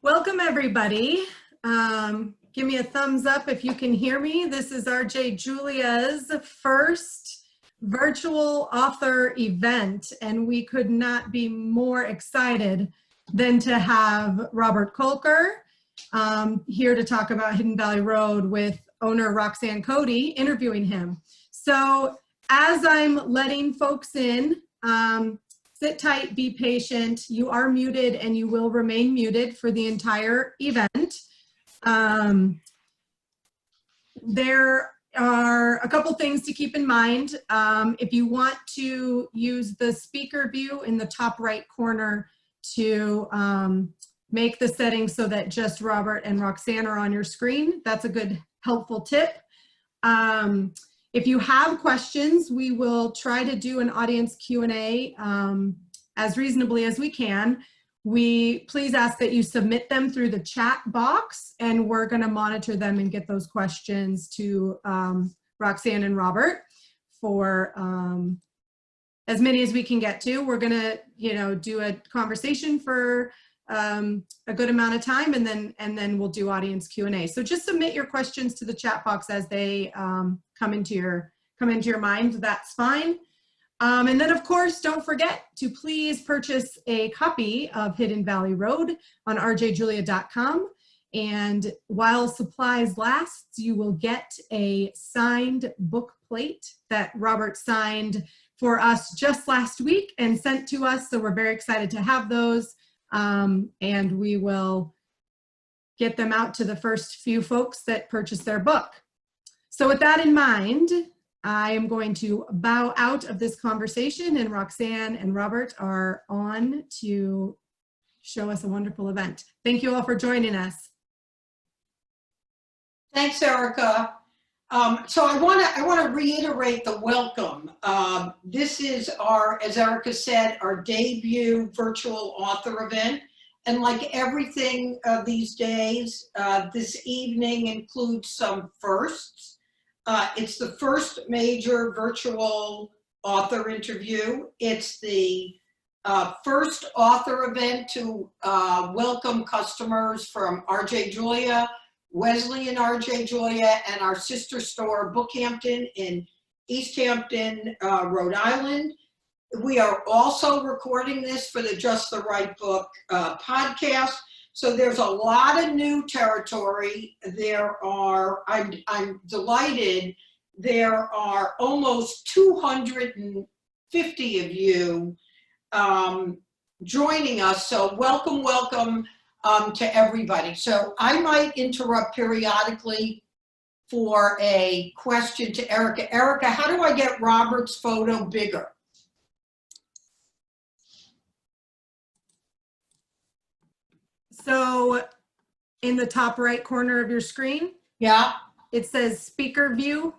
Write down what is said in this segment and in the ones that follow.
Welcome, everybody. Give me a thumbs up if you can hear me. This is RJ Julia's first virtual author event, and we could not be more excited than to have Robert Kolker here to talk about Hidden Valley Road with owner Roxanne Coady, interviewing him. So as I'm letting folks in, sit tight, be patient. You are muted and you will remain muted for the entire event. There are a couple things to keep in mind. If you want to use the speaker view in the top right corner to make the settings so that just Robert and Roxanne are on your screen, that's a good helpful tip. If you have questions, we will try to do an audience Q&A as reasonably as we can. We please ask that you submit them through the chat box, and we're going to monitor them and get those questions to Roxanne and Robert for as many as we can get to. We're going to, do a conversation for a good amount of time, and then we'll do audience Q&A. So just submit your questions to the chat box as they come into your mind. That's fine. And then, of course, don't forget to please purchase a copy of Hidden Valley Road on rjjulia.com. And while supplies last, you will get a signed book plate that Robert signed for us just last week and sent to us. So we're very excited to have those. And we will get them out to the first few folks that purchase their book. So with that in mind, I am going to bow out of this conversation, and Roxanne and Robert are on to show us a wonderful event. Thank you all for joining us. Thanks, Erica. So I want to reiterate the welcome. This is our, as Erica said, our debut virtual author event. And like everything these days, this evening includes some firsts. It's the first major virtual author interview. It's the first author event to welcome customers from RJ Julia, Wesley and RJ Julia, and our sister store, Bookhampton in East Hampton, Rhode Island. We are also recording this for the Just the Right Book podcast. So there's a lot of new territory. There are, I'm delighted, there are almost 250 of you joining us. So welcome, welcome to everybody. So I might interrupt periodically for a question to Erica. Erica, how do I get Robert's photo bigger? So in the top right corner of your screen, Yeah. it says speaker view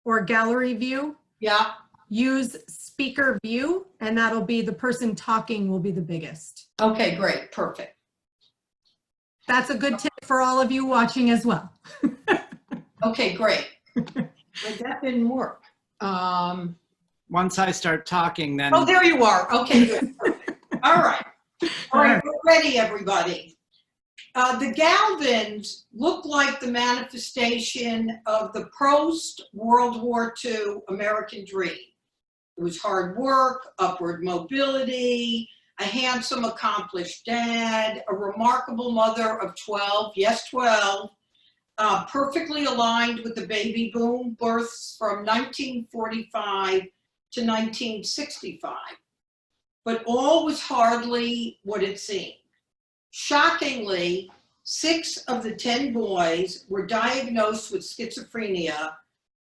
or gallery view. Yeah. Use speaker view, and that'll be the person talking will be the biggest. Okay, great. Perfect. That's a good tip for all of you watching as well. Okay, great. But that didn't work. Once I start talking, then. Oh, there you are. Okay, good. All right. All right, we're ready, everybody. The Galvins look like the manifestation of the post-World War II American dream. It was hard work, upward mobility, a handsome, accomplished dad, a remarkable mother of 12, yes, 12, perfectly aligned with the baby boom, births from 1945 to 1965. But all was hardly what it seemed. Shockingly, 6 of the 10 boys were diagnosed with schizophrenia,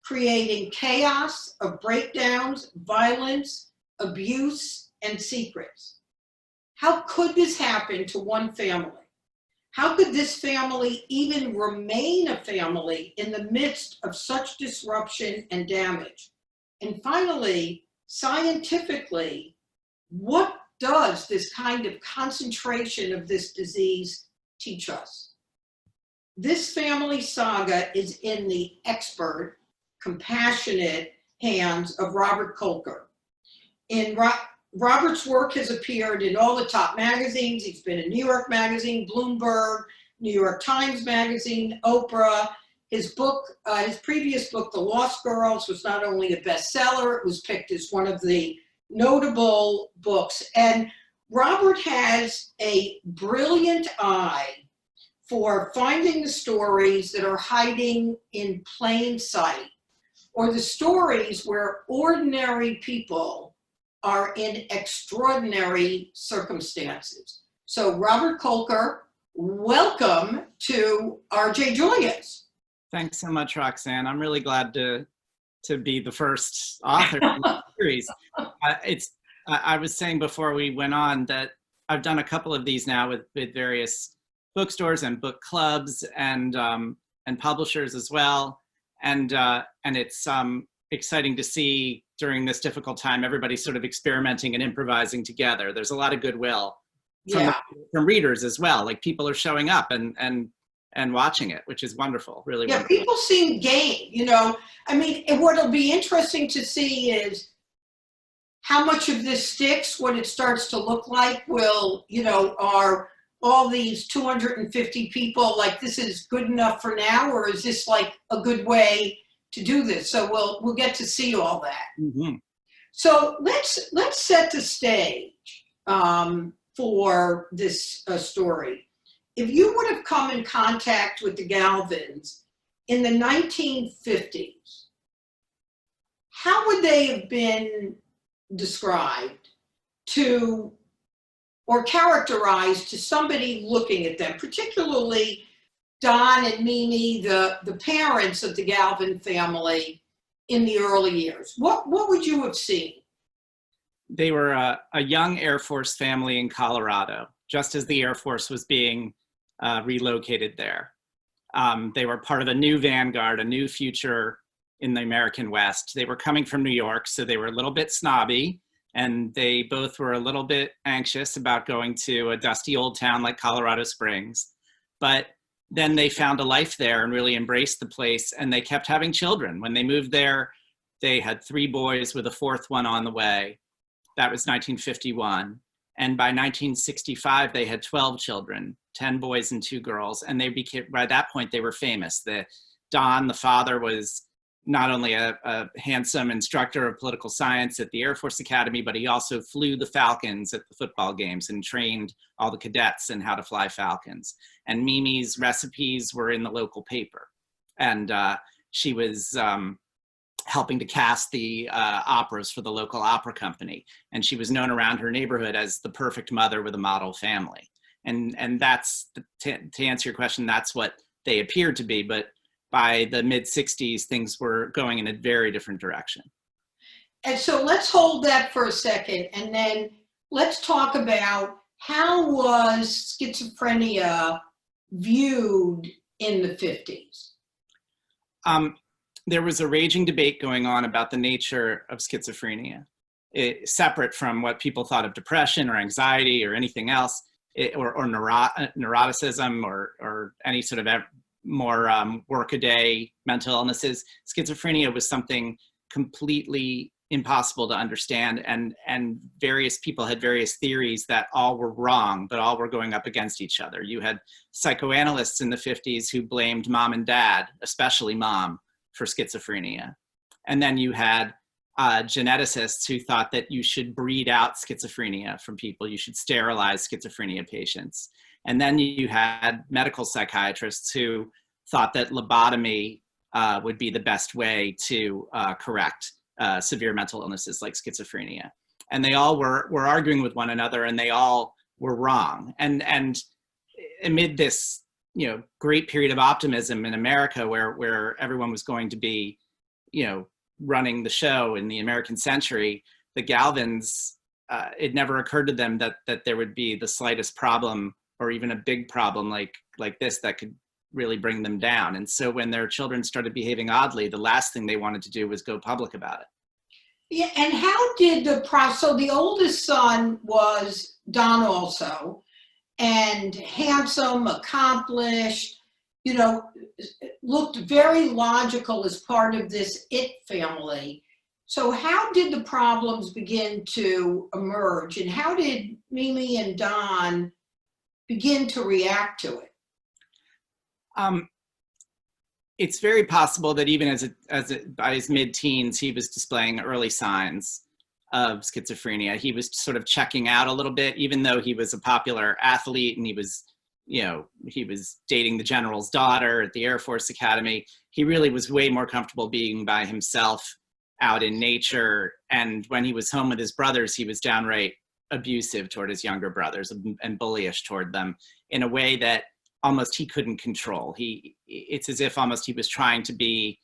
creating chaos of breakdowns, violence, abuse, and secrets. How could this happen to one family? How could this family even remain a family in the midst of such disruption and damage? And finally, scientifically, what does this kind of concentration of this disease teach us? This family saga is in the expert, compassionate hands of Robert Kolker. In Robert's work has appeared in all the top magazines. He's been in New York Magazine, Bloomberg, New York Times Magazine, Oprah. His book, his previous book, The Lost Girls, was not only a bestseller, it was picked as one of the notable books. And Robert has a brilliant eye for finding the stories that are hiding in plain sight, or the stories where ordinary people are in extraordinary circumstances. So Robert Kolker, welcome to RJ Julia's. Thanks so much, Roxanne. I'm really glad to be the first author in the series. I was saying before we went on that I've done a couple of these now with various bookstores and book clubs and publishers as well. And it's exciting to see during this difficult time, everybody's sort of experimenting and improvising together. There's a lot of goodwill from readers as well. Like people are showing up and watching it, which is wonderful, really wonderful. People seem game, you know. I mean, what'll be interesting to see is how much of this sticks, what it starts to look like. Will, you know, are all these 250 people like, this is good enough for now, or is this like a good way to do this? So we'll get to see all that. Mm-hmm. So let's set the stage for this story. If you would have come in contact with the Galvins in the 1950s, how would they have been described to or characterized to somebody looking at them, particularly Don and Mimi, the parents of the Galvin family in the early years? What would you have seen? They were a young Air Force family in Colorado, just as the Air Force was being relocated there. They were part of a new vanguard, a new future in the American West. They were coming from New York, so they were a little bit snobby, and they both were a little bit anxious about going to a dusty old town like Colorado Springs. But then they found a life there and really embraced the place, and they kept having children. When they moved there, they had 3 boys with a 4th one on the way. That was 1951. And by 1965, they had 12 children, 10 boys and 2 girls. And they became, by that point, they were famous. Don, the father, was not only a handsome instructor of political science at the Air Force Academy, but he also flew the Falcons at the football games and trained all the cadets in how to fly Falcons. And Mimi's recipes were in the local paper. And she was helping to cast the operas for the local opera company. And she was known around her neighborhood as the perfect mother with a model family. And that's, to answer your question, that's what they appeared to be. But by the mid-60s, things were going in a very different direction. And so let's hold that for a second, and then let's talk about how was schizophrenia viewed in the 50s? There was a raging debate going on about the nature of schizophrenia, separate from what people thought of depression or anxiety or anything else, or neuroticism or any sort of more workaday mental illnesses. Schizophrenia was something completely impossible to understand, and various people had various theories that all were wrong, but all were going up against each other. You had psychoanalysts in the 50s who blamed mom and dad, especially mom, for schizophrenia. And then you had geneticists who thought that you should breed out schizophrenia from people. You should sterilize schizophrenia patients. And then you had medical psychiatrists who thought that lobotomy would be the best way to correct severe mental illnesses like schizophrenia. And they all were arguing with one another, and they all were wrong. And amid this, great period of optimism in America, where everyone was going to be, running the show in the American century, the Galvins, it never occurred to them that there would be the slightest problem or even a big problem like this that could really bring them down. And so when their children started behaving oddly, the last thing they wanted to do was go public about it. Yeah, and how did so the oldest son was Don also, and handsome, accomplished, looked very logical as part of this it family. So how did the problems begin to emerge, and how did Mimi and Don begin to react to it? It's very possible that even by his mid-teens, he was displaying early signs of schizophrenia. He was sort of checking out a little bit, even though he was a popular athlete and he was dating the general's daughter at the Air Force Academy. He really was way more comfortable being by himself out in nature. And when he was home with his brothers, he was downright abusive toward his younger brothers and bullyish toward them in a way that almost he couldn't control. It's as if almost he was trying to be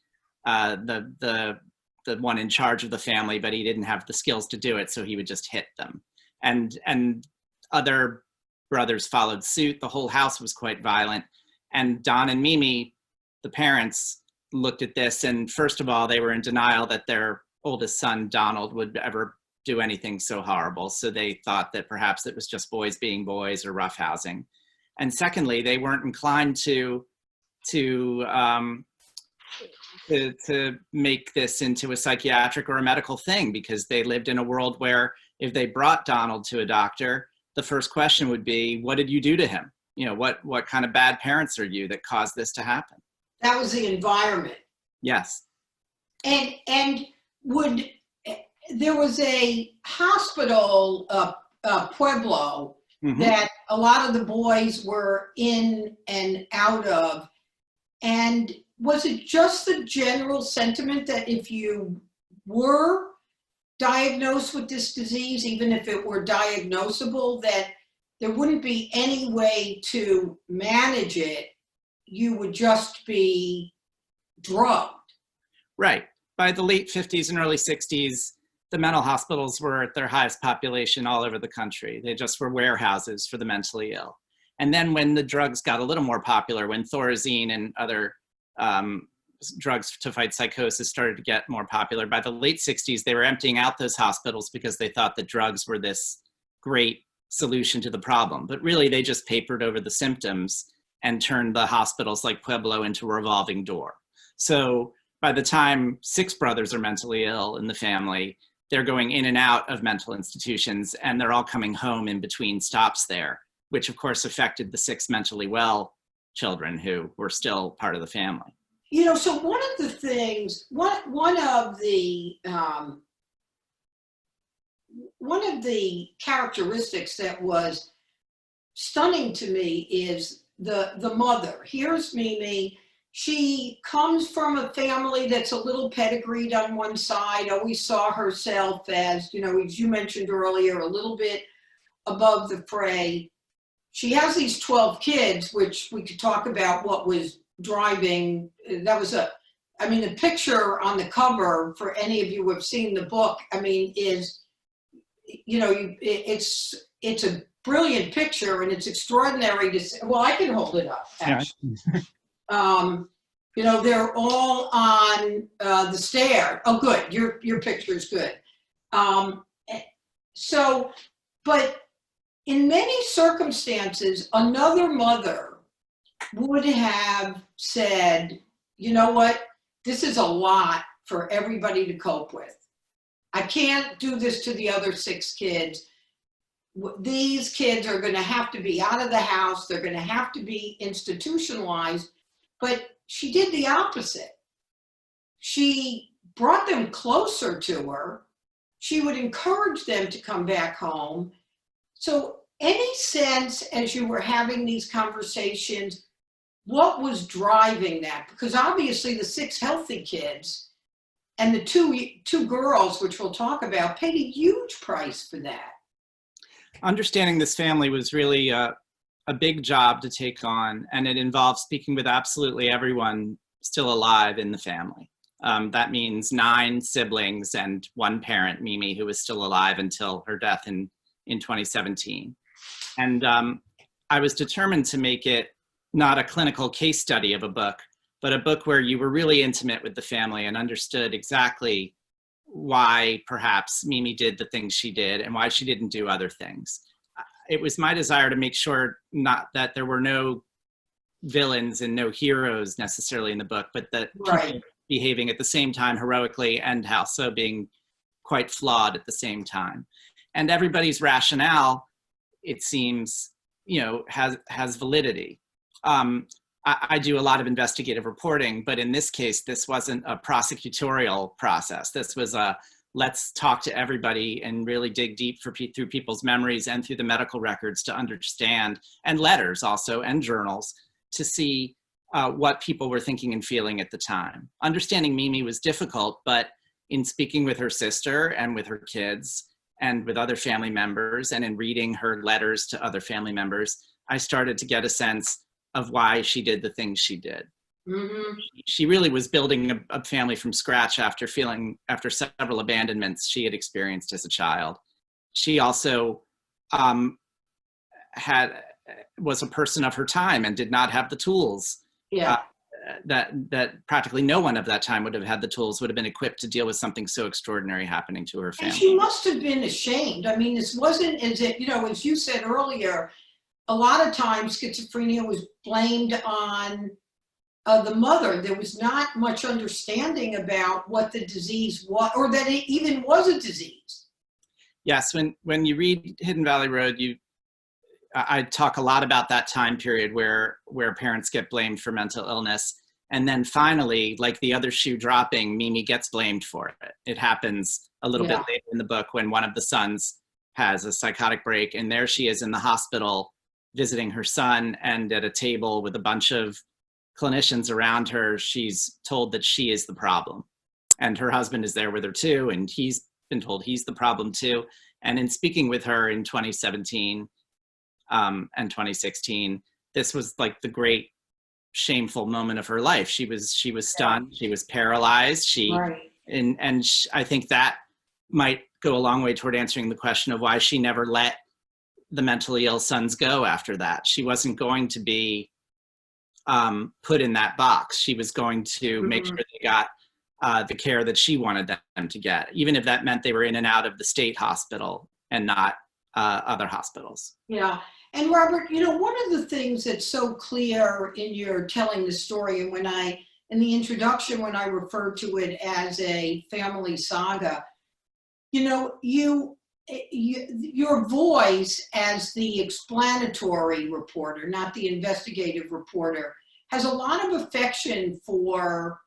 the one in charge of the family, but he didn't have the skills to do it, so he would just hit them. And other brothers followed suit. The whole house was quite violent. And Don and Mimi, the parents, looked at this, and first of all, they were in denial that their oldest son, Donald, would ever do anything so horrible. So they thought that perhaps it was just boys being boys or roughhousing. And secondly, they weren't inclined to make this into a psychiatric or a medical thing, because they lived in a world where if they brought Donald to a doctor, the first question would be, what did you do to him? You know, what kind of bad parents are you that caused this to happen? That was the environment. Yes. And there was a hospital, Pueblo, Mm-hmm. that a lot of the boys were in and out of. And was it just the general sentiment that if you were diagnosed with this disease, even if it were diagnosable, that there wouldn't be any way to manage it? You would just be drugged. Right. By the late 50s and early 60s, the mental hospitals were at their highest population all over the country. They just were warehouses for the mentally ill. And then when the drugs got a little more popular, when Thorazine and other drugs to fight psychosis started to get more popular, by the late 60s, they were emptying out those hospitals because they thought that drugs were this great solution to the problem. But really, they just papered over the symptoms and turned the hospitals like Pueblo into a revolving door. So by the time 6 brothers are mentally ill in the family, they're going in and out of mental institutions, and they're all coming home in between stops there, which of course affected the 6 mentally well children who were still part of the family. You know, so one of the things, one of the characteristics that was stunning to me is the mother. Here's Mimi. She comes from a family that's a little pedigreed on one side, always saw herself as, you know, as you mentioned earlier, a little bit above the fray. She has these 12 kids, which we could talk about what was driving. That was the picture on the cover, for any of you who have seen the book, is, you know, it's a brilliant picture, and it's extraordinary to see. Well, I can hold it up, actually. Yeah. You know, they're all on the stair. Oh, good. Your picture is good. But in many circumstances, another mother would have said, you know what, this is a lot for everybody to cope with. I can't do this to the other 6 kids. These kids are going to have to be out of the house. They're going to have to be institutionalized. But she did the opposite. She brought them closer to her. She would encourage them to come back home. So any sense, as you were having these conversations, what was driving that? Because obviously the 6 healthy kids and the two girls, which we'll talk about, paid a huge price for that. Understanding this family was really a big job to take on, and it involved speaking with absolutely everyone still alive in the family. That means 9 siblings and 1 parent, Mimi, who was still alive until her death in 2017. And I was determined to make it not a clinical case study of a book, but a book where you were really intimate with the family and understood exactly why perhaps Mimi did the things she did and why she didn't do other things. It was my desire to make sure not that there were no villains and no heroes necessarily in the book, but that people behaving at the same time heroically and also being quite flawed at the same time. And everybody's rationale, it seems, has validity. I do a lot of investigative reporting, but in this case, this wasn't a prosecutorial process. This was let's talk to everybody and really dig deep through people's memories and through the medical records to understand, and letters also, and journals, to see what people were thinking and feeling at the time. Understanding Mimi was difficult, but in speaking with her sister and with her kids and with other family members, and in reading her letters to other family members, I started to get a sense of why she did the things she did. Mm-hmm. She really was building a family from scratch after several abandonments she had experienced as a child. She also was a person of her time and did not have the tools. Yeah. That practically no one of that time would have had the tools, would have been equipped to deal with something so extraordinary happening to her family. And she must have been ashamed. I mean, this wasn't as if, as you said earlier, a lot of times schizophrenia was blamed on the mother. There was not much understanding about what the disease was, or that it even was a disease. Yes, when you read Hidden Valley Road, I talk a lot about that time period where parents get blamed for mental illness. And then finally, like the other shoe dropping, Mimi gets blamed for it. It happens a little bit later in the book when one of the sons has a psychotic break, and there she is in the hospital visiting her son, and at a table with a bunch of clinicians around her, she's told that she is the problem. And her husband is there with her too, and he's been told he's the problem too. And in speaking with her in 2017 and 2016, this was like the great shameful moment of her life. She was stunned, she was paralyzed, I think that might go a long way toward answering the question of why she never let the mentally ill sons go after that. She wasn't going to be put in that box. She was going to make sure they got the care that she wanted them to get, even if that meant they were in and out of the state hospital and not other hospitals. Yeah. And Robert, one of the things that's so clear in your telling the story, and in the introduction, when I referred to it as a family saga, your voice as the explanatory reporter, not the investigative reporter, has a lot of affection for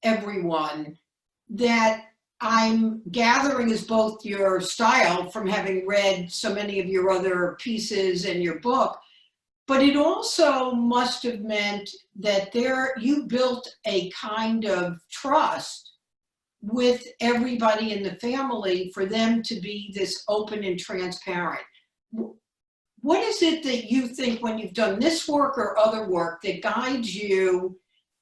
everyone that I'm gathering is both your style from having read so many of your other pieces and your book, but it also must have meant that you built a kind of trust with everybody in the family for them to be this open and transparent. What is it that you think, when you've done this work or other work, that guides you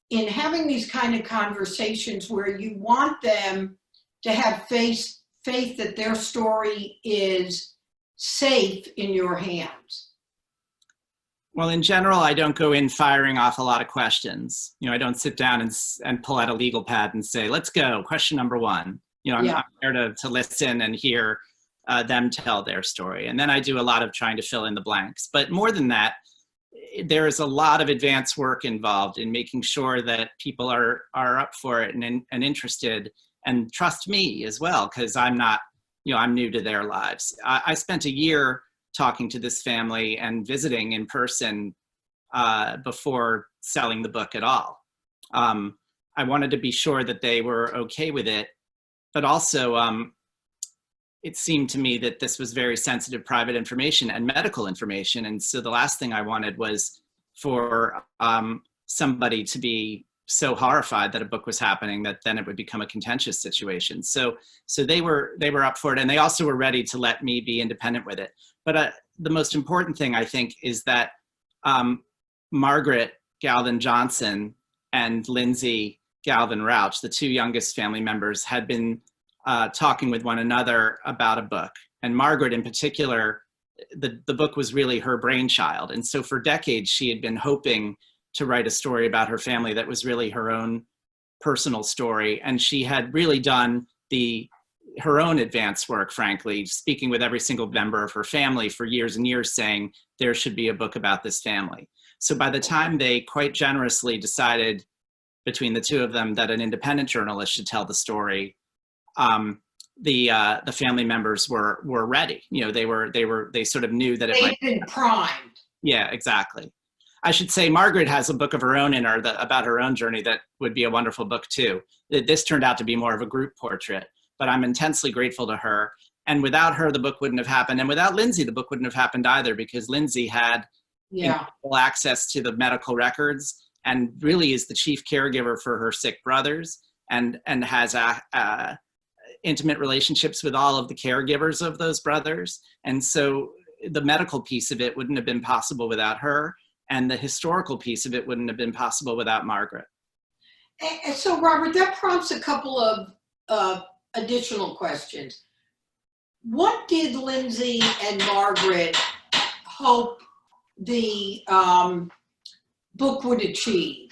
in having these kind of conversations where you want them to have faith that their story is safe in your hands? Well, in general, I don't go in firing off a lot of questions. I don't sit down and pull out a legal pad and say, let's go, question number one. I'm there to listen and hear them tell their story. And then I do a lot of trying to fill in the blanks. But more than that, there is a lot of advanced work involved in making sure that people are up for it and interested, and trust me as well, because I'm not, I'm new to their lives. I spent a year talking to this family and visiting in person before selling the book at all. I wanted to be sure that they were okay with it, but also it seemed to me that this was very sensitive private information and medical information. And so the last thing I wanted was for somebody to be so horrified that a book was happening that then it would become a contentious situation. So they were up for it, and they also were ready to let me be independent with it. But the most important thing, I think, is that Margaret Galvin Johnson and Lindsay Galvin Rauch, the two youngest family members, had been talking with one another about a book. And Margaret in particular, the book was really her brainchild. And so for decades, she had been hoping to write a story about her family that was really her own personal story. And she had really done her own advanced work, frankly, speaking with every single member of her family for years and years, saying there should be a book about this family. So by the time they quite generously decided between the two of them that an independent journalist should tell the story, the family members were ready. You know, they sort of knew that it They've might. been primed. Yeah, exactly. I should say Margaret has a book of her own in her about her own journey that would be a wonderful book too. This turned out to be more of a group portrait, but I'm intensely grateful to her. And without her, the book wouldn't have happened. And without Lindsay, the book wouldn't have happened either, because Lindsay had incredible access to the medical records and really is the chief caregiver for her sick brothers, and has intimate relationships with all of the caregivers of those brothers. And so the medical piece of it wouldn't have been possible without her, and the historical piece of it wouldn't have been possible without Margaret. And so, Robert, that prompts a couple of additional questions. What did Lindsay and Margaret hope the book would achieve?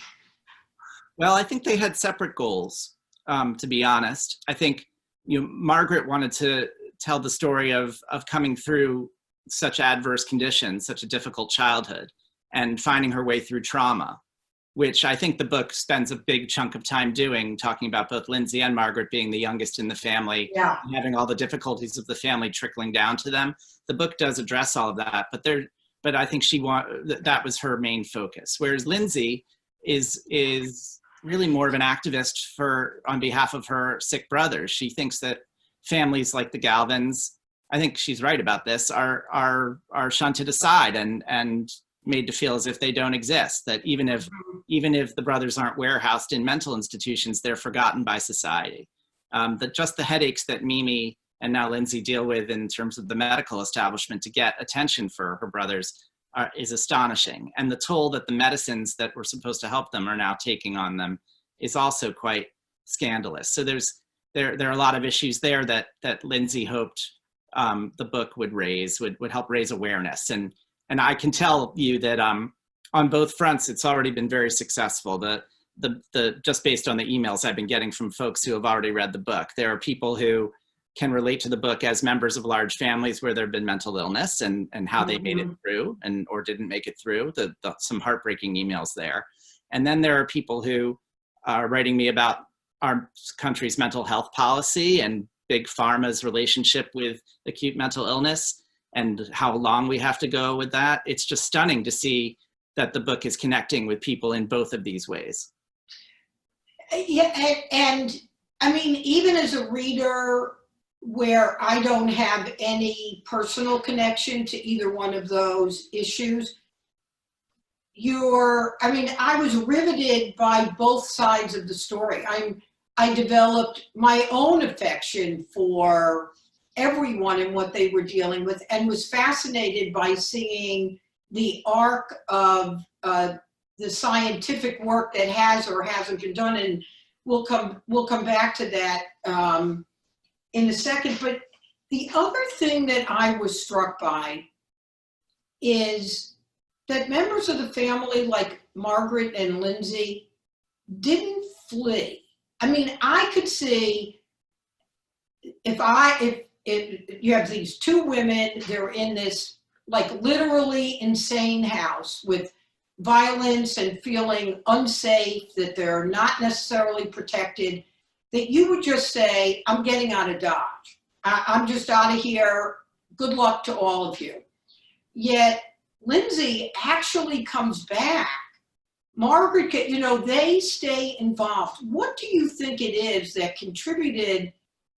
Well, I think they had separate goals, to be honest. I think, you know, Margaret wanted to tell the story of coming through such adverse conditions, such a difficult childhood, and finding her way through trauma, which I think the book spends a big chunk of time doing, talking about both Lindsay and Margaret being the youngest in the family, Yeah. and having all the difficulties of the family trickling down to them. The book does address all of that, but I think that was her main focus. Whereas Lindsay is really more of an activist on behalf of her sick brothers. She thinks that families like the Galvins, I think she's right about this, are shunted aside and made to feel as if they don't exist. That even if the brothers aren't warehoused in mental institutions, they're forgotten by society. That just the headaches that Mimi and now Lindsay deal with in terms of the medical establishment to get attention for her brothers is astonishing. And the toll that the medicines that were supposed to help them are now taking on them is also quite scandalous. So there are a lot of issues there that Lindsay hoped the book would help raise awareness. And I can tell you that on both fronts, it's already been very successful. Just based on the emails I've been getting from folks who have already read the book, there are people who can relate to the book as members of large families where there have been mental illness and how they made it through or didn't make it through. Some heartbreaking emails there. And then there are people who are writing me about our country's mental health policy and big pharma's relationship with acute mental illness and how long we have to go with that. It's just stunning to see that the book is connecting with people in both of these ways. Yeah, and I mean, even as a reader where I don't have any personal connection to either one of those issues, I was riveted by both sides of the story. I developed my own affection for everyone and what they were dealing with, and was fascinated by seeing the arc of the scientific work that has or hasn't been done. And we'll come back to that in a second. But the other thing that I was struck by is that members of the family like Margaret and Lindsay didn't flee. I mean, I could see if you have these two women, they're in this like literally insane house with violence and feeling unsafe, that they're not necessarily protected, that you would just say, I'm getting out of Dodge. I'm just out of here. Good luck to all of you. Yet Lindsay actually comes back. Margaret, they stay involved. What do you think it is that contributed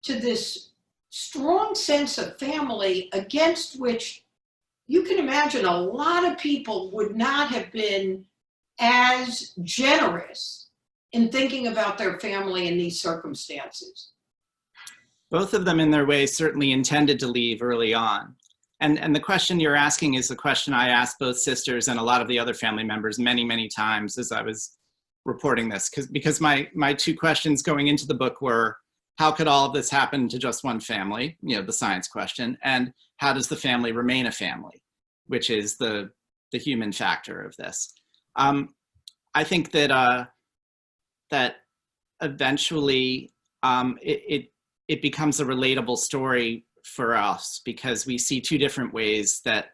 to this strong sense of family against which you can imagine a lot of people would not have been as generous in thinking about their family in these circumstances? Both of them in their way certainly intended to leave early on. And the question you're asking is the question I asked both sisters and a lot of the other family members many, many times as I was reporting this, because my two questions going into the book were, how could all of this happen to just one family? The science question. And how does the family remain a family, which is the human factor of this. I think that that eventually it becomes a relatable story for us, because we see two different ways that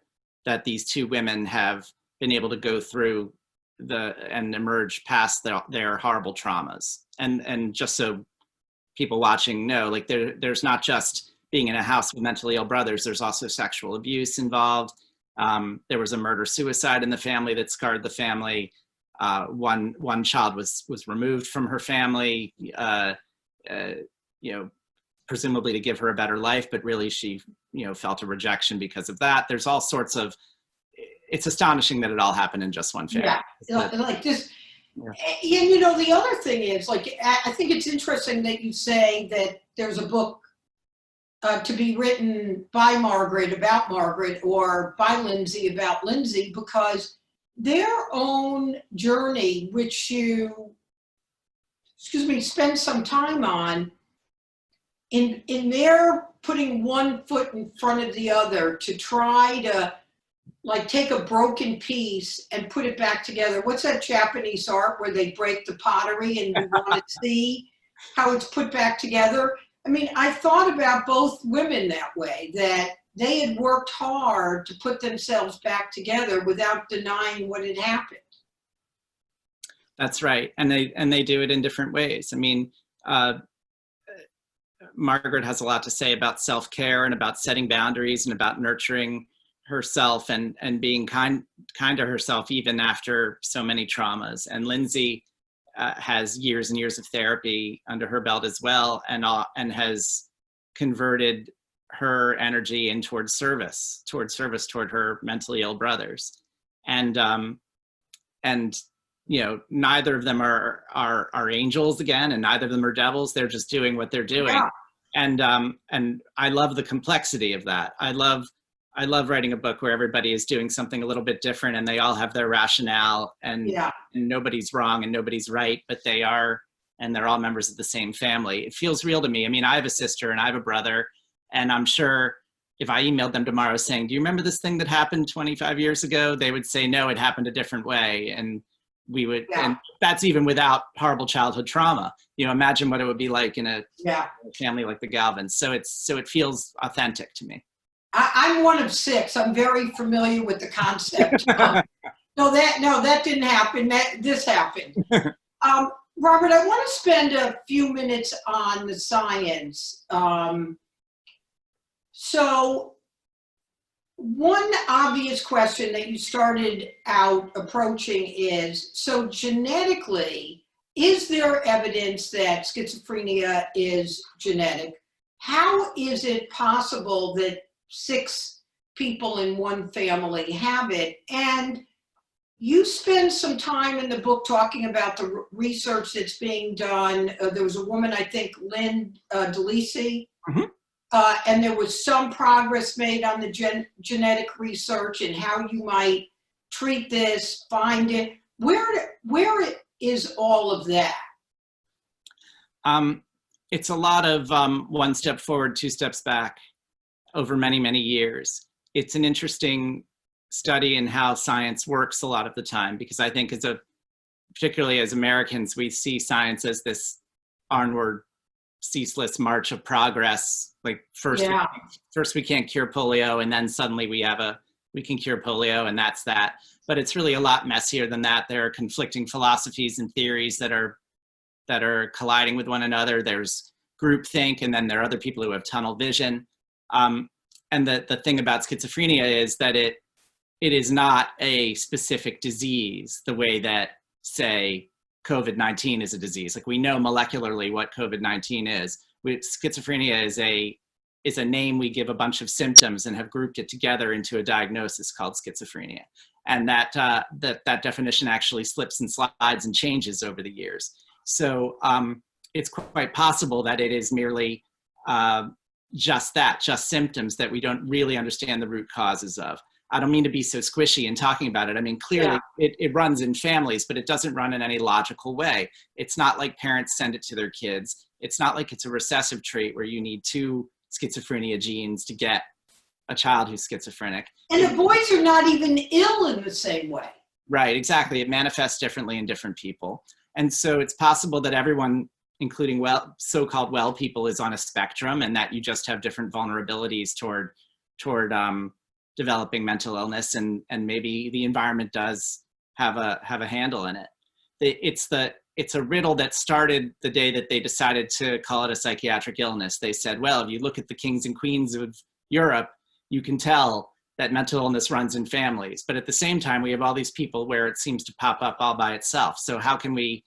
these two women have been able to go through and emerge past their horrible traumas. And just so people watching know, like there's not just being in a house with mentally ill brothers, there's also sexual abuse involved. There was a murder-suicide in the family that scarred the family. One child was removed from her family, presumably to give her a better life, but really she, felt a rejection because of that. There's all sorts of, it's astonishing that it all happened in just one family. Yeah, like this. Yeah. And the other thing is, like, I think it's interesting that you say that there's a book to be written by Margaret about Margaret, or by Lindsay about Lindsay, because their own journey, which you, spend some time on, in their putting one foot in front of the other to try to, like, take a broken piece and put it back together. What's that Japanese art where they break the pottery and you want to see how it's put back together? I mean, I thought about both women that way, that they had worked hard to put themselves back together without denying what had happened. That's right. And they do it in different ways. I mean, Margaret has a lot to say about self-care and about setting boundaries and about nurturing herself and being kind to herself even after so many traumas. And Lindsay has years and years of therapy under her belt as well, and has converted her energy in towards service toward her mentally ill brothers. And neither of them are angels again, and neither of them are devils. They're just doing what they're doing. Yeah. And I love the complexity of that. I love writing a book where everybody is doing something a little bit different and they all have their rationale, and nobody's wrong and nobody's right, but they are, and they're all members of the same family. It feels real to me. I mean, I have a sister and I have a brother, and I'm sure if I emailed them tomorrow saying, do you remember this thing that happened 25 years ago? They would say, no, it happened a different way. And we would, and that's even without horrible childhood trauma. Imagine what it would be like in a family like the Galvins. So it feels authentic to me. I'm one of 6. I'm very familiar with the concept. No, that didn't happen. This happened. Robert, I want to spend a few minutes on the science. So one obvious question that you started out approaching is, so genetically, is there evidence that schizophrenia is genetic? How is it possible that 6 people in one family have it? And you spend some time in the book talking about the research that's being done. There was a woman, I think, Lynn DeLisi, and there was some progress made on the genetic research and how you might treat this, find it. Where is all of that? It's a lot of one step forward, 2 steps back over many, many years. It's an interesting study in how science works a lot of the time, because I think particularly as Americans, we see science as this onward, ceaseless march of progress. Like first we can't cure polio, and then suddenly we can cure polio, and that's that. But it's really a lot messier than that. There are conflicting philosophies and theories that are colliding with one another. There's groupthink, and then there are other people who have tunnel vision. And the thing about schizophrenia is that it is not a specific disease the way that, say, COVID-19 is a disease. Like, we know molecularly what COVID-19 is. Schizophrenia is a name we give a bunch of symptoms and have grouped it together into a diagnosis called schizophrenia. And that definition actually slips and slides and changes over the years. So it's quite possible that it is merely just symptoms that we don't really understand the root causes of. I don't mean to be so squishy in talking about it. I mean, clearly it runs in families, but it doesn't run in any logical way. It's not like parents send it to their kids. It's not like it's a recessive trait where you need 2 schizophrenia genes to get a child who's schizophrenic. And the boys are not even ill in the same way. Right, exactly. It manifests differently in different people. And so it's possible that everyone, including so-called well people, is on a spectrum, and that you just have different vulnerabilities toward developing mental illness, and maybe the environment does have a handle in it. It's the it's a riddle that started the day that they decided to call it a psychiatric illness. They said, well, if you look at the kings and queens of Europe, you can tell that mental illness runs in families. But at the same time, we have all these people where it seems to pop up all by itself. So how can we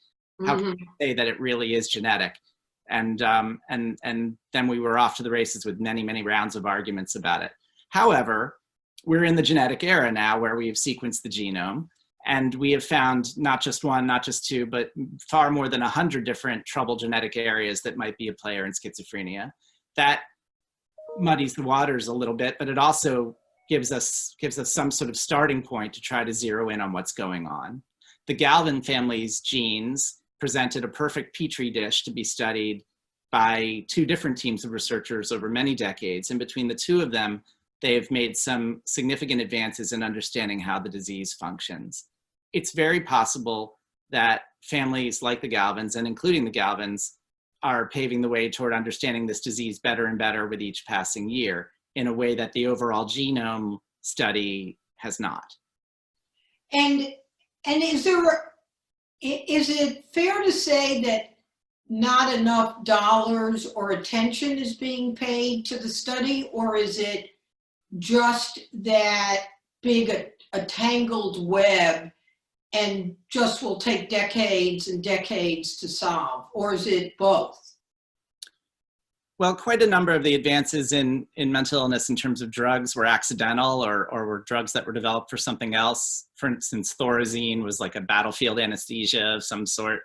say that it really is genetic? And then we were off to the races with many, many rounds of arguments about it. However, we're in the genetic era now where we've sequenced the genome, and we have found not just one, not just two, but far more than 100 different trouble genetic areas that might be a player in schizophrenia. That muddies the waters a little bit, but it also gives us some sort of starting point to try to zero in on what's going on. The Galvin family's genes presented a perfect petri dish to be studied by two different teams of researchers over many decades. And between the two of them, they have made some significant advances in understanding how the disease functions. It's very possible that families like the Galvins, and including the Galvins, are paving the way toward understanding this disease better and better with each passing year in a way that the overall genome study has not. And is it fair to say that not enough dollars or attention is being paid to the study, or is it just that big a tangled web and just will take decades and decades to solve, or is it both? Well, quite a number of the advances in mental illness in terms of drugs were accidental or were drugs that were developed for something else. For instance, Thorazine was like a battlefield anesthesia of some sort,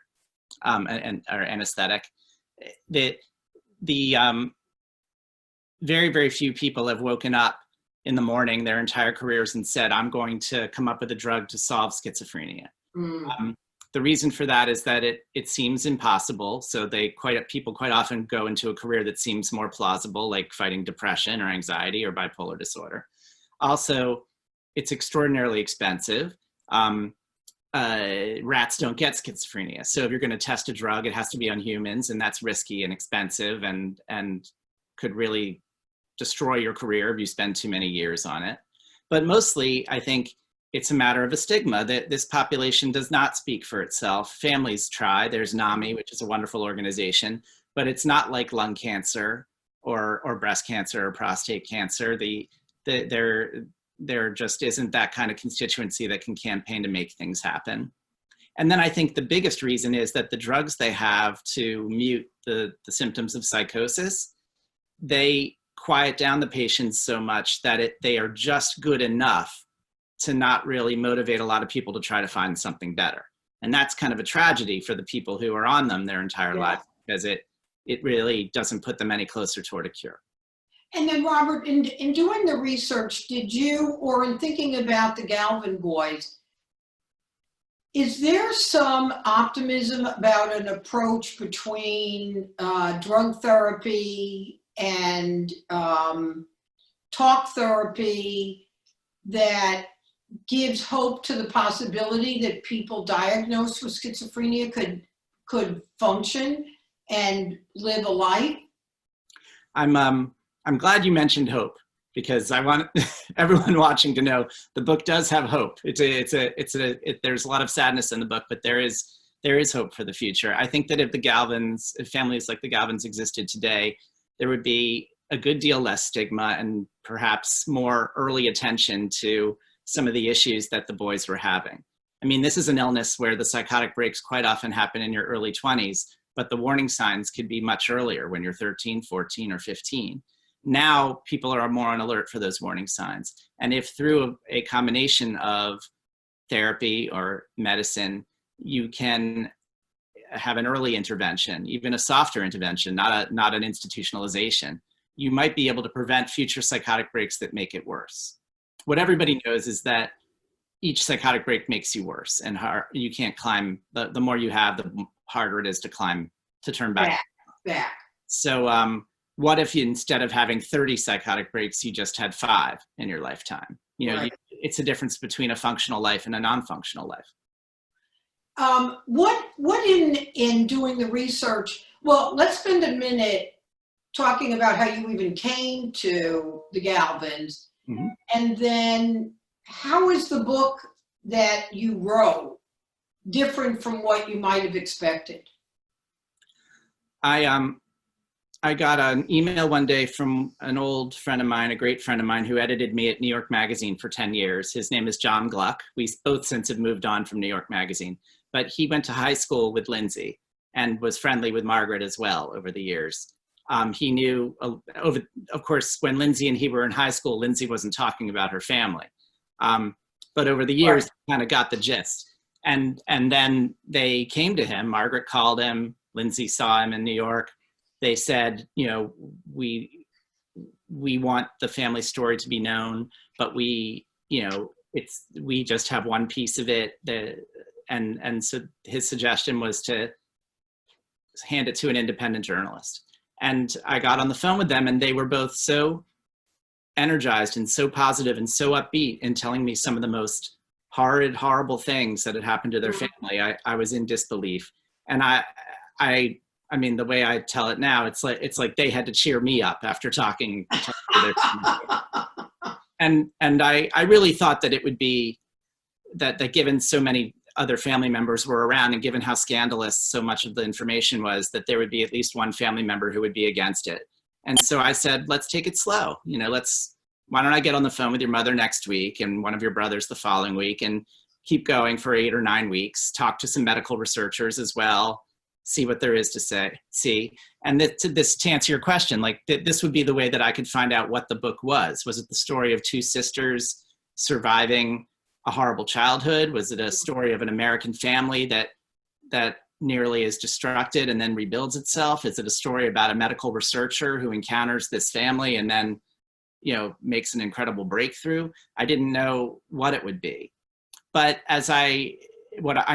or anesthetic. The very, very few people have woken up in the morning their entire careers and said, I'm going to come up with a drug to solve schizophrenia. The reason for that is that it seems impossible. So people quite often go into a career that seems more plausible, like fighting depression or anxiety or bipolar disorder. Also, it's extraordinarily expensive. Rats don't get schizophrenia. So if you're going to test a drug, it has to be on humans, and that's risky and expensive and could really destroy your career if you spend too many years on it. But mostly, I think it's a matter of a stigma that this population does not speak for itself. Families try. There's NAMI, which is a wonderful organization, but it's not like lung cancer or breast cancer or prostate cancer. There just isn't that kind of constituency that can campaign to make things happen. And then I think the biggest reason is that the drugs they have to mute the symptoms of psychosis, they quiet down the patients so much that they are just good enough to not really motivate a lot of people to try to find something better. And that's kind of a tragedy for the people who are on them their entire life, because it really doesn't put them any closer toward a cure. And then Robert, in doing the research, did you, or in thinking about the Galvin boys, is there some optimism about an approach between drug therapy and talk therapy that gives hope to the possibility that people diagnosed with schizophrenia could function and live a life? I'm glad you mentioned hope, because I want everyone watching to know the book does have hope. There's a lot of sadness in the book, but there is hope for the future. I think that if families like the Galvins existed today, there would be a good deal less stigma and perhaps more early attention to some of the issues that the boys were having. I mean, this is an illness where the psychotic breaks quite often happen in your early 20s, but the warning signs could be much earlier when you're 13, 14, or 15. Now people are more on alert for those warning signs. And if through a combination of therapy or medicine, you can have an early intervention, even a softer intervention, not an institutionalization, you might be able to prevent future psychotic breaks that make it worse. What everybody knows is that each psychotic break makes you worse, and you can't climb. The more you have, the harder it is to climb, to turn back. So what if you, instead of having 30 psychotic breaks, you just had 5 in your lifetime? Right. It's a difference between a functional life and a non-functional life. What in doing the research, well, let's spend a minute talking about how you even came to the Galvins. And then how is the book that you wrote different from what you might have expected? I got an email one day from an old friend of mine, a great friend of mine who edited me at New York Magazine for 10 years. His name is John Gluck. We both since have moved on from New York Magazine, but he went to high school with Lindsay and was friendly with Margaret as well over the years. He knew, of course, when Lindsay and he were in high school, Lindsay wasn't talking about her family. But over the years, he kind of got the gist. And then they came to him, Margaret called him, Lindsay saw him in New York. They said, you know, we want the family story to be known, but we just have one piece of it. And so his suggestion was to hand it to an independent journalist. And I got on the phone with them, and they were both so energized and so positive and so upbeat in telling me some of the most horrid, horrible things that had happened to their family. I was in disbelief. And I mean, the way I tell it now, it's like they had to cheer me up after talking to their family. And I really thought that it would be that given so many other family members were around and given how scandalous so much of the information was, that there would be at least one family member who would be against it. And so I said, let's take it slow. You know, why don't I get on the phone with your mother next week and one of your brothers the following week, and keep going for 8 or 9 weeks, talk to some medical researchers as well, see what there is to see. And to answer your question, like this would be the way that I could find out what the book was. Was it the story of 2 sisters surviving a horrible childhood? Was it a story of an American family that nearly is destructed and then rebuilds itself? Is it a story about a medical researcher who encounters this family and then, you know, makes an incredible breakthrough? I didn't know what it would be. But I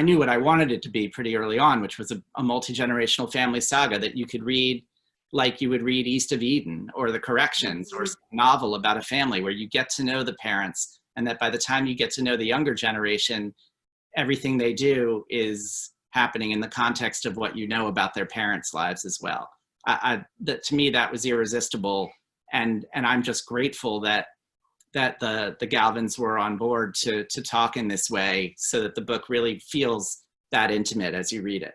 knew what I wanted it to be pretty early on, which was a multi-generational family saga that you could read like you would read East of Eden or The Corrections or some novel about a family where you get to know the parents, and that by the time you get to know the younger generation, everything they do is happening in the context of what you know about their parents' lives as well. To me, that was irresistible. And I'm just grateful that the Galvins were on board to talk in this way, so that the book really feels that intimate as you read it.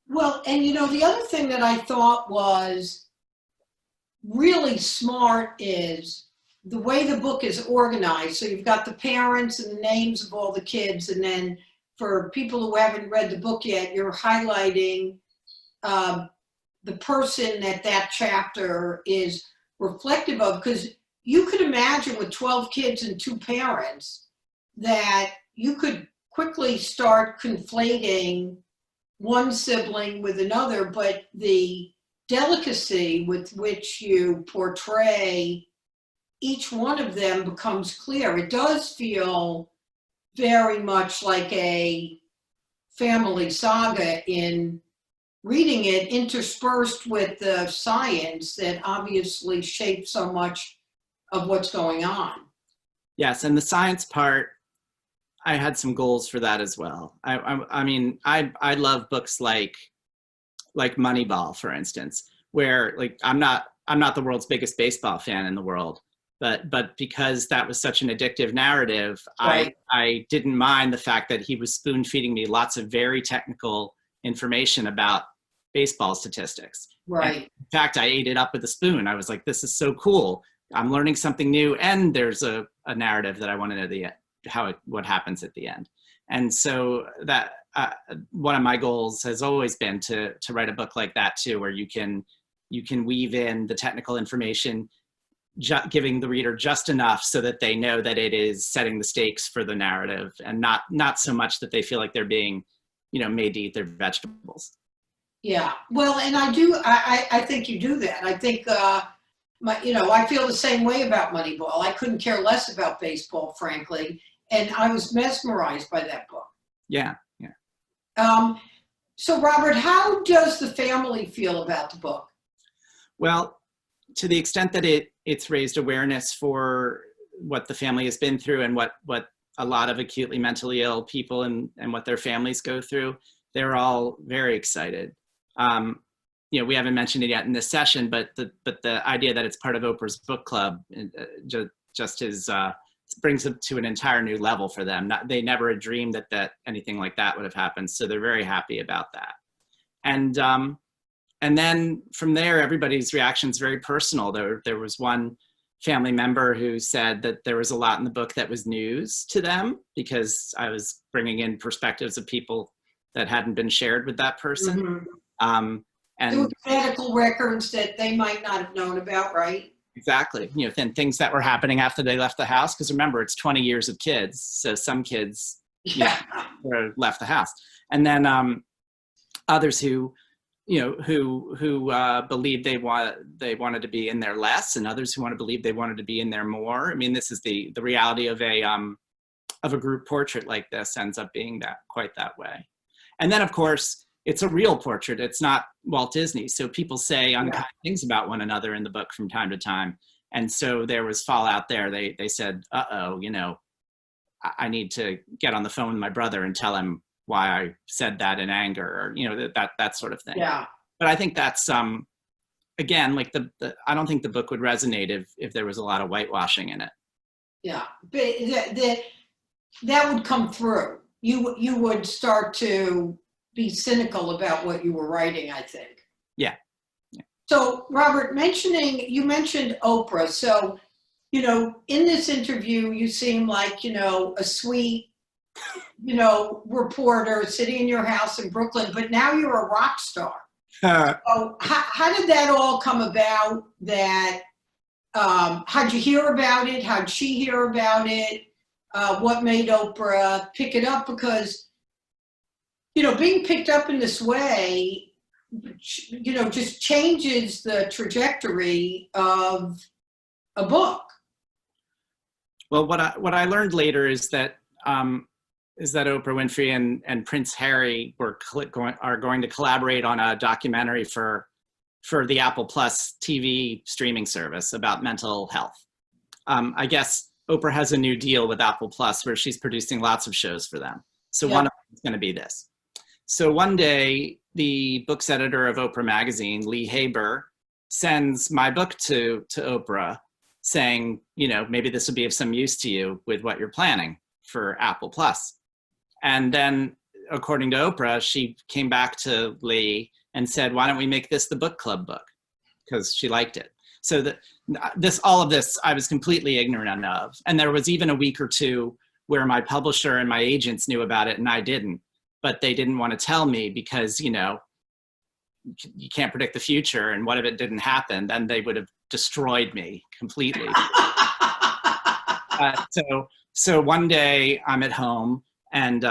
Well, and you know, the other thing that I thought was really smart is the way the book is organized. So you've got the parents and the names of all the kids, and then for people who haven't read the book yet, you're highlighting the person that chapter is reflective of, because you could imagine with 12 kids and 2 parents that you could quickly start conflating one sibling with another, but the delicacy with which you portray each one of them becomes clear. It does feel very much like a family saga in reading it, interspersed with the science that obviously shapes so much of what's going on. Yes, and the science part, I had some goals for that as well. I mean, I love books like Moneyball, for instance, where like I'm not the world's biggest baseball fan in the world, but because that was such an addictive narrative, right. I didn't mind the fact that he was spoon feeding me lots of very technical information about baseball statistics. Right. And in fact, I ate it up with a spoon. I was like, this is so cool. I'm learning something new, and there's a narrative that I want to know what happens at the end. And so that one of my goals has always been to write a book like that too, where you can weave in the technical information, giving the reader just enough so that they know that it is setting the stakes for the narrative, and not so much that they feel like they're being, made to eat their vegetables. Yeah, well, and I think you do that. I think, I feel the same way about Moneyball. I couldn't care less about baseball, frankly, and I was mesmerized by that book. Yeah. So Robert, how does the family feel about the book? Well, to the extent that it's raised awareness for what the family has been through and what a lot of acutely mentally ill people and what their families go through, they're all very excited. We haven't mentioned it yet in this session, but the idea that it's part of Oprah's book club just is brings it to an entire new level for them. They never had dreamed that anything like that would have happened. So they're very happy about that. And then from there, everybody's reaction is very personal. There was one family member who said that there was a lot in the book that was news to them because I was bringing in perspectives of people that hadn't been shared with that person. Mm-hmm. And there were medical records that they might not have known about, right? Exactly. Then things that were happening after they left the house. Because remember, it's 20 years of kids. So some kids left the house. And then others who believed they wanted to be in there less, and others who believe they wanted to be in there more. I mean, this is the reality of a group portrait like this ends up being quite that way. And then, of course, it's a real portrait. It's not Walt Disney. So people say unkind things about one another in the book from time to time. And so there was fallout there. They said, uh-oh, I need to get on the phone with my brother and tell him why I said that in anger, or, that sort of thing. Yeah. But I think that's, again, like I don't think the book would resonate if there was a lot of whitewashing in it. Yeah, but that would come through. You would start to be cynical about what you were writing, I think. Yeah. So, Robert, you mentioned Oprah. So, in this interview, you seem like, a sweet, reporter sitting in your house in Brooklyn, but now you're a rock star. So how did that all come about? How'd you hear about it? How'd she hear about it? What made Oprah pick it up? Because, being picked up in this way, just changes the trajectory of a book. Well, what I learned later is that Oprah Winfrey and Prince Harry are going to collaborate on a documentary for the Apple Plus TV streaming service about mental health. I guess Oprah has a new deal with Apple Plus where she's producing lots of shows for them. So one of them is going to be this. So one day, the books editor of Oprah magazine, Lee Haber, sends my book to Oprah saying, maybe this would be of some use to you with what you're planning for Apple Plus. And then, according to Oprah, she came back to Lee and said, why don't we make this the book club book? Because she liked it. So all of this, I was completely ignorant of. And there was even a week or two where my publisher and my agents knew about it and I didn't. But they didn't want to tell me because, you can't predict the future. And what if it didn't happen? Then they would have destroyed me completely. So one day I'm at home and,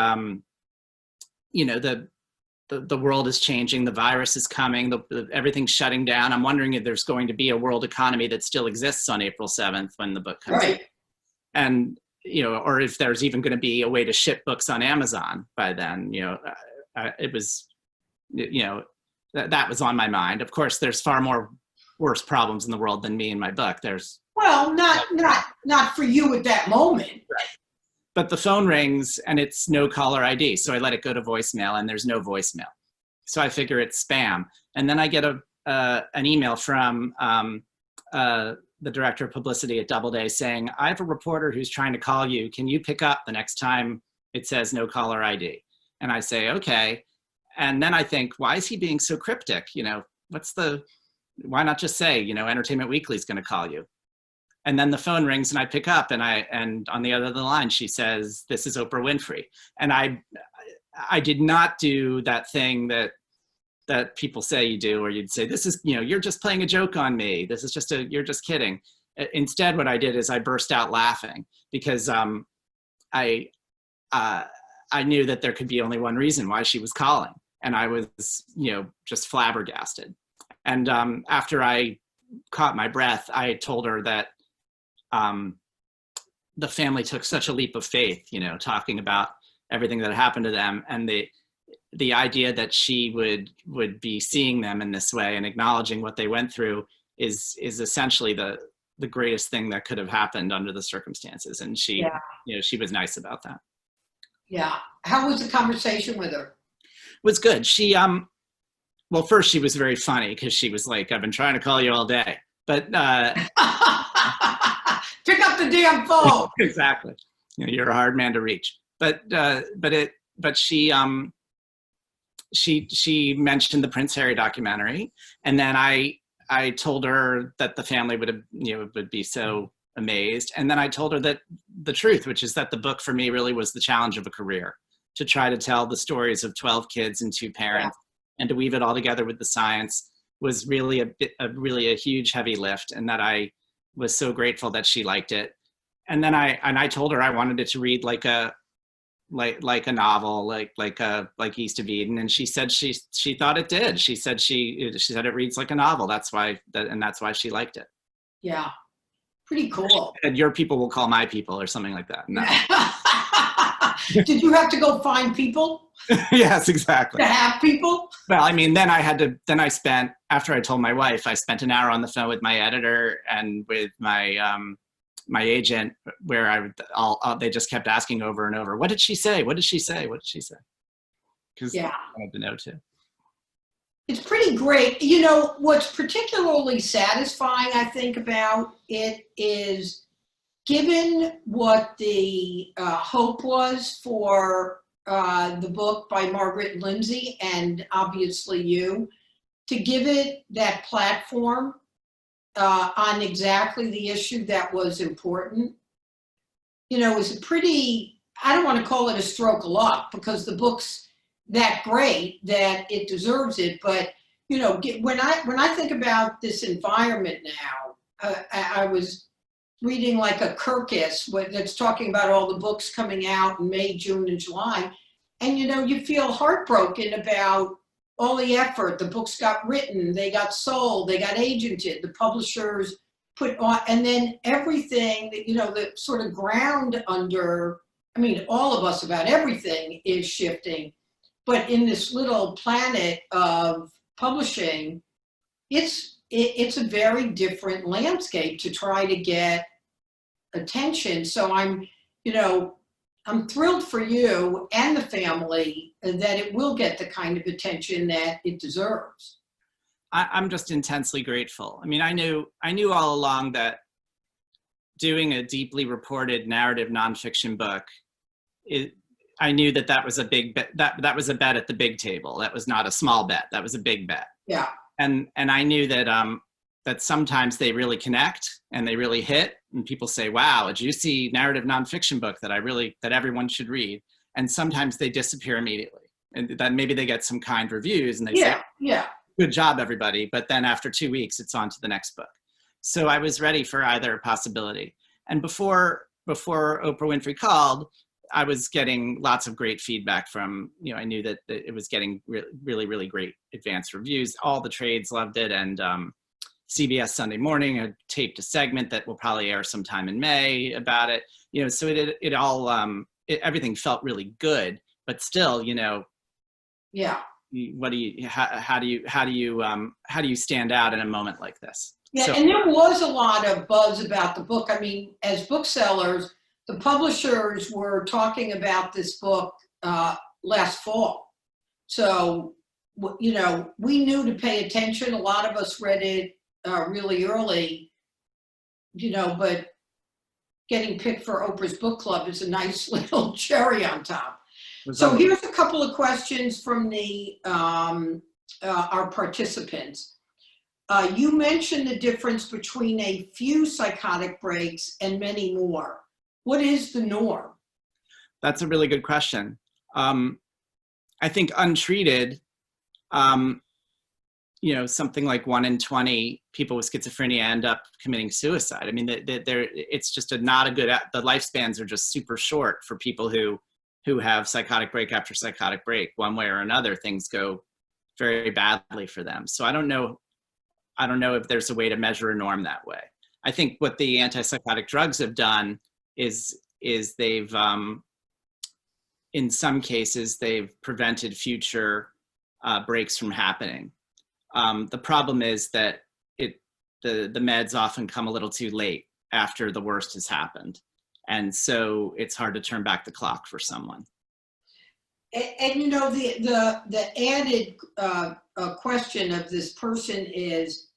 the world is changing. The virus is coming. Everything's shutting down. I'm wondering if there's going to be a world economy that still exists on April 7th when the book comes out. And, or if there's even going to be a way to ship books on Amazon by then, it was, that was on my mind. Of course, there's far more worse problems in the world than me and my book. Well, not for you at that moment. Right. But the phone rings and it's no caller ID. So I let it go to voicemail and there's no voicemail. So I figure it's spam. And then I get an email from the director of publicity at Doubleday saying, I have a reporter who's trying to call you. Can you pick up the next time it says no caller ID? And I say, okay. And then I think, why is he being so cryptic? Why not just say, Entertainment Weekly is going to call you? And then the phone rings and I pick up and on the other end of the line, she says, this is Oprah Winfrey. And I did not do that thing that people say you do, or you'd say, this is, you're just playing a joke on me. This is you're just kidding. Instead, what I did is I burst out laughing because I knew that there could be only one reason why she was calling. And I was, just flabbergasted. And after I caught my breath, I told her that the family took such a leap of faith, talking about everything that happened to them, and the idea that she would be seeing them in this way and acknowledging what they went through is essentially the greatest thing that could have happened under the circumstances. And she, she was nice about that. Yeah. How was the conversation with her? It was good. She, well, first she was very funny because she was like, I've been trying to call you all day, but pick up the the damn phone. Exactly. You know, you're a hard man to reach. But she mentioned the Prince Harry documentary, and then I told her that the family would be so amazed, and then I told her that the truth, which is that the book for me really was the challenge of a career, to try to tell the stories of 12 kids and 2 parents, and to weave it all together with the science was really a huge heavy lift, and that I was so grateful that she liked it. And then I told her I wanted it to read like a novel, like East of Eden, and she said she thought it did. She said it reads like a novel. That's why she liked it. Yeah, pretty cool. And your people will call my people, or something like that. No. Did you have to go find people? Yes, exactly. To have people? Well, I mean, after I told my wife, I spent an hour on the phone with my editor and with my my agent, where they just kept asking over and over, what did she say? What did she say? What did she say? Because I wanted to know too. It's pretty great. You know, what's particularly satisfying, I think, about it is, given what the hope was for the book by Margaret Lindsay, and obviously you, to give it that platform on exactly the issue that was important, you know, was a pretty, I don't want to call it a stroke of luck, because the book's that great that it deserves it. But, you know, when I think about this environment now, I was reading like a Kirkus that's talking about all the books coming out in May, June, and July. And, you know, you feel heartbroken about all the effort. The books got written, they got sold, they got agented, the publishers put on, and then everything that, you know, the sort of ground under, I mean, all of us about everything is shifting. But in this little planet of publishing, it's a very different landscape to try to get attention. So I'm thrilled for you and the family that it will get the kind of attention that it deserves. I'm just intensely grateful. I mean, I knew all along that doing a deeply reported narrative nonfiction book, I knew that was a big bet. That was a bet at the big table. That was not a small bet. That was a big bet. Yeah. And I knew that sometimes they really connect and they really hit, and people say, wow, a juicy narrative nonfiction book that everyone should read. And sometimes they disappear immediately, and then maybe they get some kind reviews and they say, good job, everybody. But then after 2 weeks, it's on to the next book. So I was ready for either possibility. And before Oprah Winfrey called, I was getting lots of great feedback from, you know, I knew that it was getting really, really great advanced reviews. All the trades loved it. And CBS Sunday Morning had taped a segment that will probably air sometime in May about it. You know, so everything felt really good, but still, you know, how do you stand out in a moment like this? Yeah, and there was a lot of buzz about the book. I mean, as booksellers, the publishers were talking about this book last fall. So, you know, we knew to pay attention. A lot of us read it really early, you know, but getting picked for Oprah's book club is a nice little cherry on top. So here's a couple of questions from our participants. You mentioned the difference between a few psychotic breaks and many more. What is the norm? That's a really good question. I think untreated, you know, something like 1 in 20 people with schizophrenia end up committing suicide. I mean, it's just not a good, the lifespans are just super short for people who have psychotic break after psychotic break. One way or another, things go very badly for them. So I don't know if there's a way to measure a norm that way. I think what the antipsychotic drugs have done is they've, in some cases, they've prevented future breaks from happening. The problem is that the meds often come a little too late after the worst has happened. And so it's hard to turn back the clock for someone. And you know, the added question of this person is,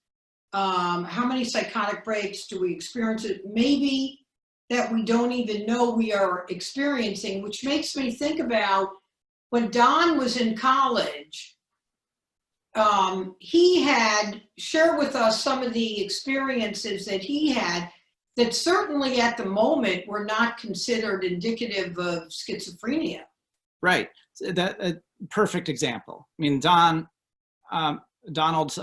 how many psychotic breaks do we experience? Maybe that we don't even know we are experiencing, which makes me think about when Don was in college. He had shared with us some of the experiences that he had that certainly at the moment were not considered indicative of schizophrenia. Right. So that a perfect example. I mean, Donald's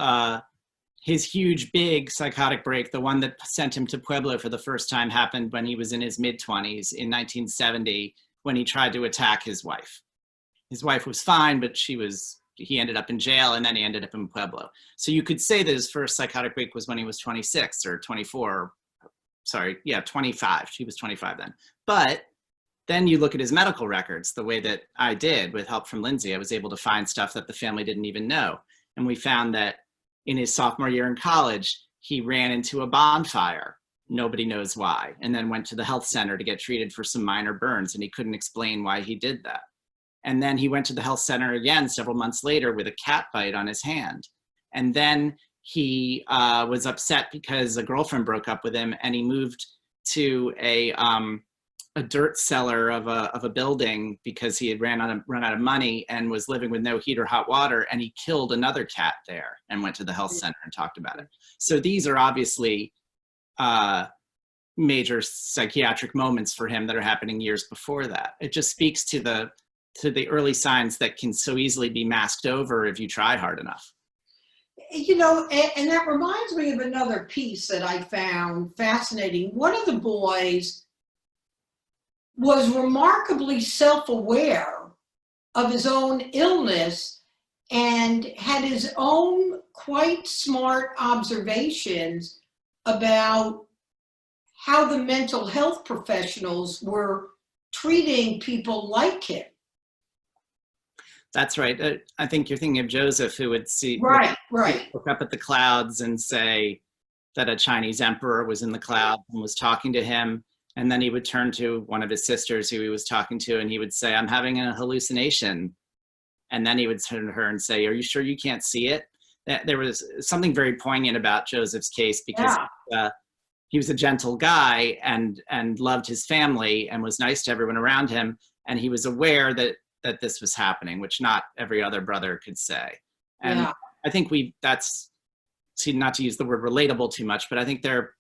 his huge, big psychotic break, the one that sent him to Pueblo for the first time, happened when he was in his mid-20s in 1970, when he tried to attack his wife. His wife was fine, but he ended up in jail, and then he ended up in Pueblo. So you could say that his first psychotic break was when he was 26 or 24. Sorry, yeah, 25. He was 25 then. But then you look at his medical records, the way that I did with help from Lindsay. I was able to find stuff that the family didn't even know. And we found that in his sophomore year in college, he ran into a bonfire. Nobody knows why. And then went to the health center to get treated for some minor burns, and he couldn't explain why he did that. And then he went to the health center again several months later with a cat bite on his hand. And then he was upset because a girlfriend broke up with him, and he moved to a dirt cellar of a building because he had run out of money and was living with no heat or hot water, and he killed another cat there and went to the health center and talked about it. So these are obviously major psychiatric moments for him that are happening years before that. It just speaks to the early signs that can so easily be masked over if you try hard enough. You know, and that reminds me of another piece that I found fascinating. One of the boys was remarkably self-aware of his own illness and had his own quite smart observations about how the mental health professionals were treating people like him. That's right. I think you're thinking of Joseph, who would look up at the clouds and say that a Chinese emperor was in the clouds and was talking to him. And then he would turn to one of his sisters who he was talking to, and he would say, "I'm having a hallucination." And then he would turn to her and say, "Are you sure you can't see it?" There was something very poignant about Joseph's case because he was a gentle guy and loved his family and was nice to everyone around him. And he was aware that this was happening, which not every other brother could say. And I think that's not to use the word relatable too much, but I think there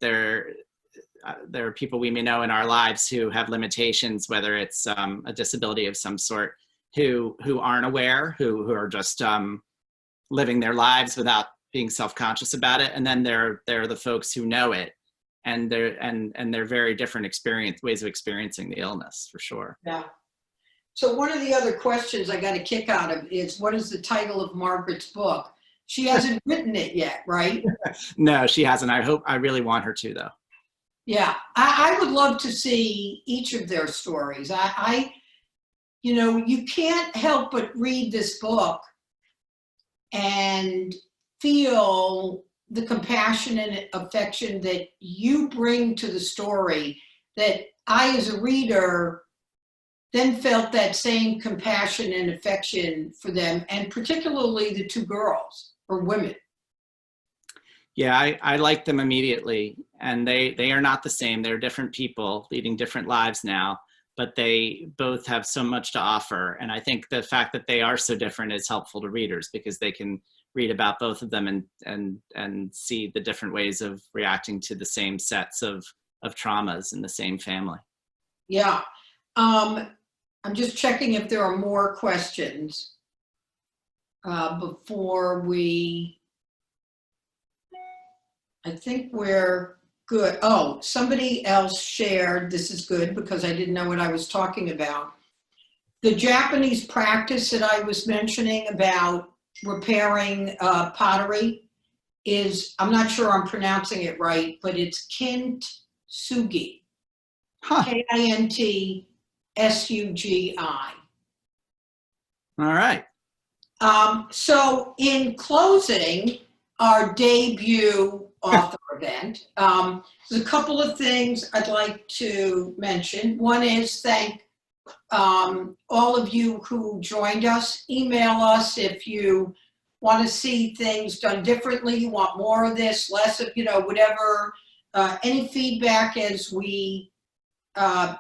are people we may know in our lives who have limitations, whether it's a disability of some sort, who aren't aware, who are just living their lives without being self-conscious about it. And then there are the folks who know it, and they're very different ways of experiencing the illness, for sure. Yeah. So one of the other questions I got a kick out of is, what is the title of Margaret's book? She hasn't written it yet, right? No, she hasn't. I really want her to, though. Yeah, I would love to see each of their stories. You know, you can't help but read this book and feel the compassion and affection that you bring to the story, that I, as a reader, then felt that same compassion and affection for them, and particularly the two girls or women. Yeah, I like them immediately, and they are not the same. They're different people leading different lives now, but they both have so much to offer. And I think the fact that they are so different is helpful to readers, because they can read about both of them and see the different ways of reacting to the same sets of traumas in the same family. Yeah. I'm just checking if there are more questions before I think we're good. Oh, somebody else shared, this is good because I didn't know what I was talking about. The Japanese practice that I was mentioning about repairing pottery is, I'm not sure I'm pronouncing it right, but it's kintsugi. K-I-N-T S-U-G-I. All right. So in closing our debut author event, there's a couple of things I'd like to mention. One is thank all of you who joined us. Email us if you want to see things done differently, you want more of this, less of, whatever, any feedback as we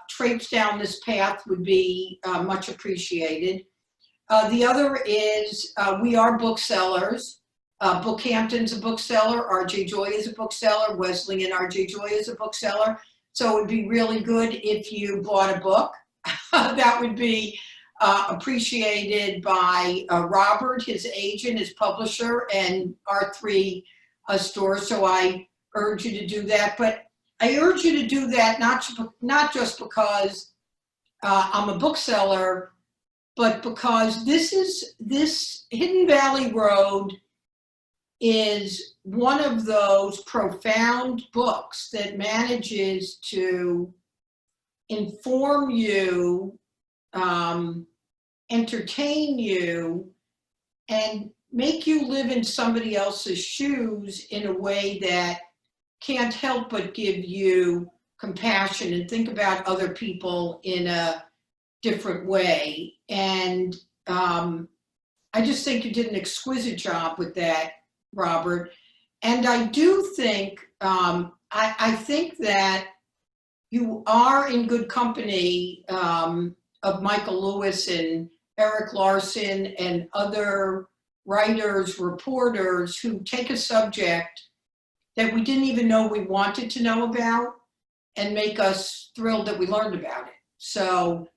traipse down this path would be much appreciated. The other is we are booksellers. Bookhampton's a bookseller, RJ Joy is a bookseller, Wesleyan RJ Joy is a bookseller. So it would be really good if you bought a book. That would be appreciated by Robert, his agent, his publisher, and our 3 stores. So I urge you to do that. But I urge you to do that not just because I'm a bookseller, but because this Hidden Valley Road is one of those profound books that manages to inform you, entertain you, and make you live in somebody else's shoes in a way that can't help but give you compassion and think about other people in a different way. And I just think you did an exquisite job with that, Robert. And I do think, I think that you are in good company of Michael Lewis and Eric Larson and other writers, reporters who take a subject that we didn't even know we wanted to know about and make us thrilled that we learned about it. So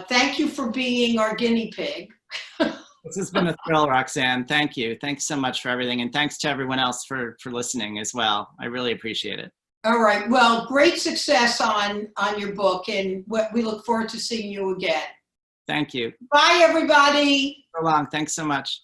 thank you for being our guinea pig. This has been a thrill, Roxanne. Thank you. Thanks so much for everything. And thanks to everyone else for listening as well. I really appreciate it. All right. Well, great success on your book, and we look forward to seeing you again. Thank you. Bye, everybody. So long. Thanks so much.